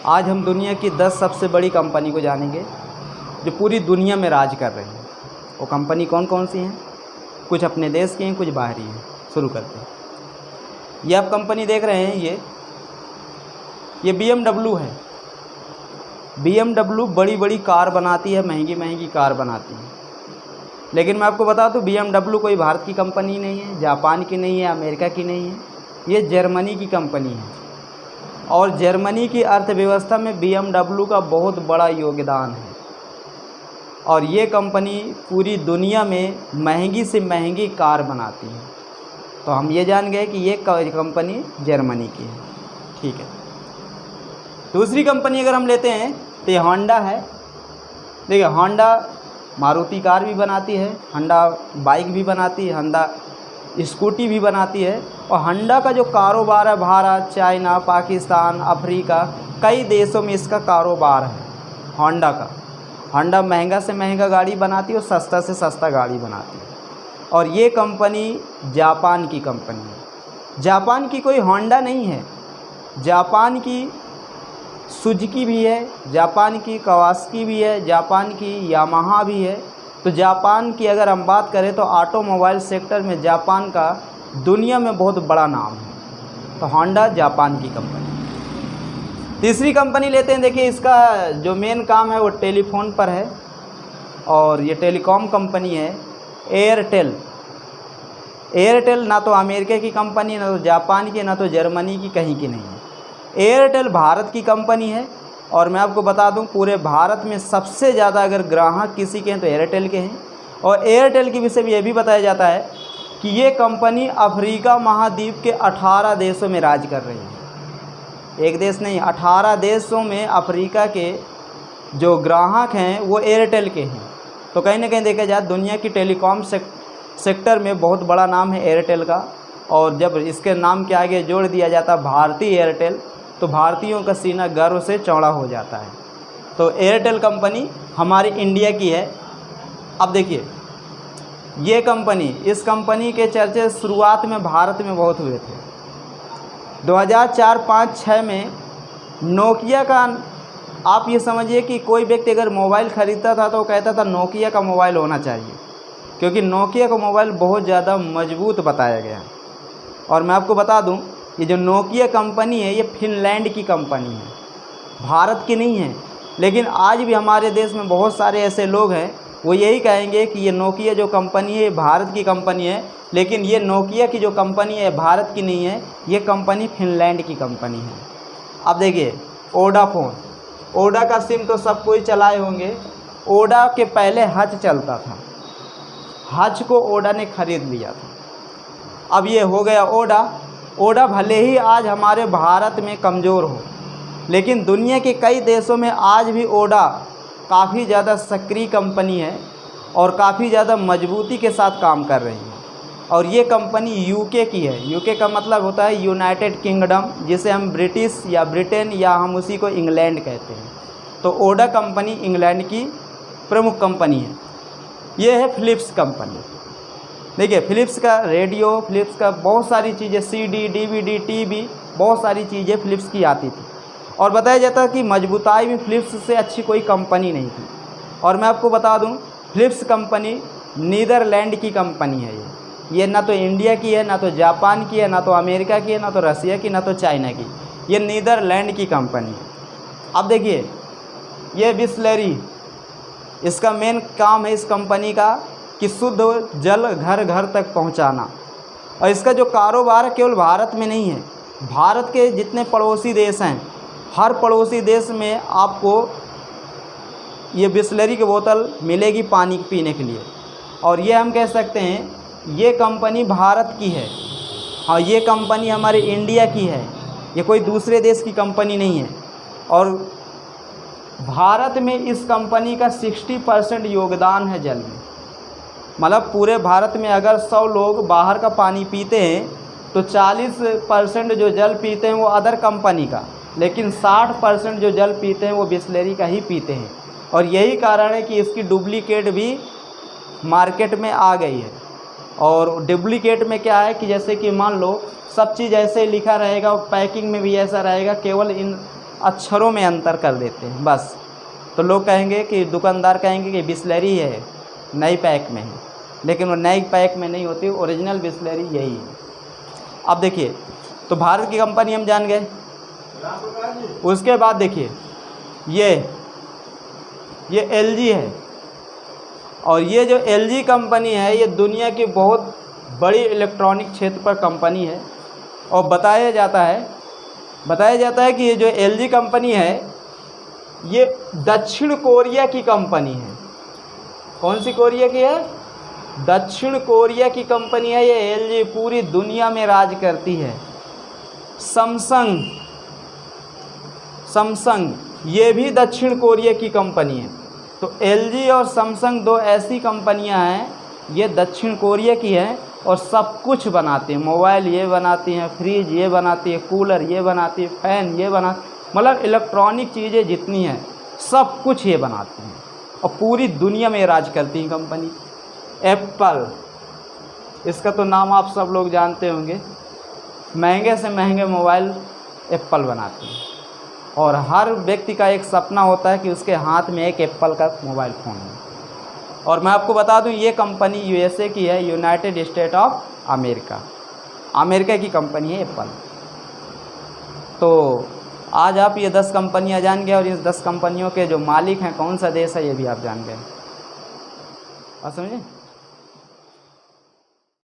आज हम दुनिया की 10 सबसे बड़ी कंपनी को जानेंगे जो पूरी दुनिया में राज कर रही हैं। वो कंपनी कौन कौन सी हैं? कुछ अपने देश की हैं, कुछ बाहरी हैं। शुरू करते हैं। ये आप कंपनी देख रहे हैं, ये BMW है। BMW बड़ी बड़ी कार बनाती है, महंगी महंगी कार बनाती है। लेकिन मैं आपको बता दूं, BMW कोई भारत की कंपनी नहीं है, जापान की नहीं है, अमेरिका की नहीं है। ये जर्मनी की कंपनी है और जर्मनी की अर्थव्यवस्था में BMW का बहुत बड़ा योगदान है। और ये कंपनी पूरी दुनिया में महंगी से महंगी कार बनाती है। तो हम ये जान गए कि ये कंपनी जर्मनी की है। ठीक है। दूसरी कंपनी अगर हम लेते हैं तो ये होंडा है। देखिए, होंडा मारुति कार भी बनाती है, होंडा बाइक भी बनाती है, होंडा स्कूटी भी बनाती है। और होंडा का जो कारोबार है भारत, चाइना, पाकिस्तान, अफ्रीका, कई देशों में इसका कारोबार है होंडा का। होंडा महंगा से महंगा गाड़ी बनाती है और सस्ता से सस्ता गाड़ी बनाती है। और ये कंपनी जापान की कंपनी है। जापान की कोई होंडा नहीं है, जापान की सुजुकी भी है, जापान की कवासाकी भी है, जापान की यामाहा भी है। तो जापान की अगर हम बात करें तो ऑटोमोबाइल सेक्टर में जापान का दुनिया में बहुत बड़ा नाम है। तो होंडा जापान की कंपनी। तीसरी कंपनी लेते हैं। देखिए, इसका जो मेन काम है वो टेलीफोन पर है और ये टेलीकॉम कंपनी है एयरटेल। एयरटेल ना तो अमेरिका की कंपनी है, ना तो जापान की, ना तो जर्मनी की, कहीं की नहीं है। एयरटेल भारत की कंपनी है और मैं आपको बता दूं, पूरे भारत में सबसे ज़्यादा अगर ग्राहक किसी के हैं तो एयरटेल के हैं। और एयरटेल के विषय में यह भी बताया जाता है कि ये कंपनी अफ्रीका महाद्वीप के 18 देशों में राज कर रही है। एक देश नहीं, 18 देशों में अफ्रीका के जो ग्राहक हैं वो एयरटेल के हैं। तो कहीं ना कहीं देखा जाए दुनिया की टेलीकॉम सेक्टर में बहुत बड़ा नाम है एयरटेल का। और जब इसके नाम के आगे जोड़ दिया जाता भारतीय एयरटेल, तो भारतीयों का सीना गर्व से चौड़ा हो जाता है। तो एयरटेल कंपनी हमारी इंडिया की है। अब देखिए, ये कंपनी, इस कंपनी के चर्चे शुरुआत में भारत में बहुत हुए थे। 2004, 5, 6 में नोकिया का, आप ये समझिए कि कोई व्यक्ति अगर मोबाइल ख़रीदता था तो वो कहता था नोकिया का मोबाइल होना चाहिए, क्योंकि नोकिया का मोबाइल बहुत ज़्यादा मजबूत बताया गया। और मैं आपको बता दूं, ये जो नोकिया कंपनी है ये फिनलैंड की कंपनी है, भारत की नहीं है। लेकिन आज भी हमारे देश में बहुत सारे ऐसे लोग हैं, वो यही कहेंगे कि ये नोकिया जो कंपनी है ये भारत की कंपनी है। लेकिन ये नोकिया की जो कंपनी है भारत की नहीं है, ये कंपनी फिनलैंड की कंपनी है। अब देखिए, वोडाफोन, ओडा का सिम तो सब कोई चलाए होंगे। ओडा के पहले हच चलता था, हच को ओडा ने खरीद लिया था। अब ये हो गया ओडा। ओडा भले ही आज हमारे भारत में कमज़ोर हो, लेकिन दुनिया के कई देशों में आज भी ओडा काफ़ी ज़्यादा सक्रिय कंपनी है और काफ़ी ज़्यादा मजबूती के साथ काम कर रही है। और ये कंपनी यूके की है। यूके का मतलब होता है यूनाइटेड किंगडम, जिसे हम ब्रिटिश या ब्रिटेन या हम उसी को इंग्लैंड कहते हैं। तो ओडा कंपनी इंग्लैंड की प्रमुख कंपनी है। ये है फ़िलिप्स कंपनी। देखिए, फ़िलिप्स का रेडियो, फ़िलिप्स का बहुत सारी चीज़ें, CD, DVD, TV, बहुत सारी चीज़ें फ़िलिप्स की आती थी। और बताया जाता है कि मजबूताई में फ़िलिप्स से अच्छी कोई कंपनी नहीं थी। और मैं आपको बता दूं, फ़िलिप्स कंपनी नीदरलैंड की कंपनी है। ये ना तो इंडिया की है, ना तो जापान की है, ना तो अमेरिका की है, ना तो रसिया की, ना तो चाइना की। ये नीदरलैंड की कंपनी है। अब देखिए, ये बिसलेरी, इसका मेन काम है इस कंपनी का कि शुद्ध जल घर घर तक पहुंचाना। और इसका जो कारोबार है केवल भारत में नहीं है, भारत के जितने पड़ोसी देश हैं, हर पड़ोसी देश में आपको ये बिसलेरी की बोतल मिलेगी पानी पीने के लिए। और ये हम कह सकते हैं ये कंपनी भारत की है। हाँ, ये कंपनी हमारे इंडिया की है, ये कोई दूसरे देश की कंपनी नहीं है। और भारत में इस कंपनी का 60% योगदान है जल में। मतलब पूरे भारत में अगर 100 लोग बाहर का पानी पीते हैं तो 40% जो जल पीते हैं वो अदर कंपनी का, लेकिन 60% जो जल पीते हैं वो बिसलेरी का ही पीते हैं। और यही कारण है कि इसकी डुप्लीकेट भी मार्केट में आ गई है। और डुप्लीकेट में क्या है कि जैसे कि मान लो सब चीज़ ऐसे लिखा रहेगा और पैकिंग में भी ऐसा रहेगा, केवल इन अक्षरों में अंतर कर देते हैं बस। तो लोग कहेंगे कि दुकानदार कहेंगे कि बिसलेरी है नई पैक में है, लेकिन वो नई पैक में नहीं होती, ओरिजिनल बिसलेरी यही है। अब देखिए, तो भारत की कंपनी हम जान गए। उसके बाद देखिए ये एलजी है, और ये जो एलजी कंपनी है ये दुनिया की बहुत बड़ी इलेक्ट्रॉनिक क्षेत्र पर कंपनी है। और बताया जाता है कि ये जो एलजी कंपनी है ये दक्षिण कोरिया की कंपनी है। कौन सी कोरिया की है? दक्षिण कोरिया की कंपनी है ये एलजी, पूरी दुनिया में राज करती है। सैमसंग ये भी दक्षिण कोरिया की कंपनी है। तो एलजी और सैमसंग दो ऐसी कंपनियां हैं, ये दक्षिण कोरिया की हैं और सब कुछ बनाती हैं। मोबाइल ये बनाती हैं, फ्रिज ये बनाती है, कूलर ये बनाती है, फ़ैन ये मतलब इलेक्ट्रॉनिक चीज़ें जितनी हैं सब कुछ ये बनाती हैं और पूरी दुनिया में राज करती हैं कंपनी। एप्पल, इसका तो नाम आप सब लोग जानते होंगे। महंगे से महंगे मोबाइल एप्पल बनाती है और हर व्यक्ति का एक सपना होता है कि उसके हाथ में एक एप्पल का मोबाइल फ़ोन हो। और मैं आपको बता दूं ये कंपनी यूएसए की है, यूनाइटेड स्टेट ऑफ अमेरिका की कंपनी है एप्पल। तो आज आप ये 10 कंपनियां जान गए और इस 10 कंपनियों के जो मालिक हैं कौन सा देश है ये भी आप जान गए। और समझे।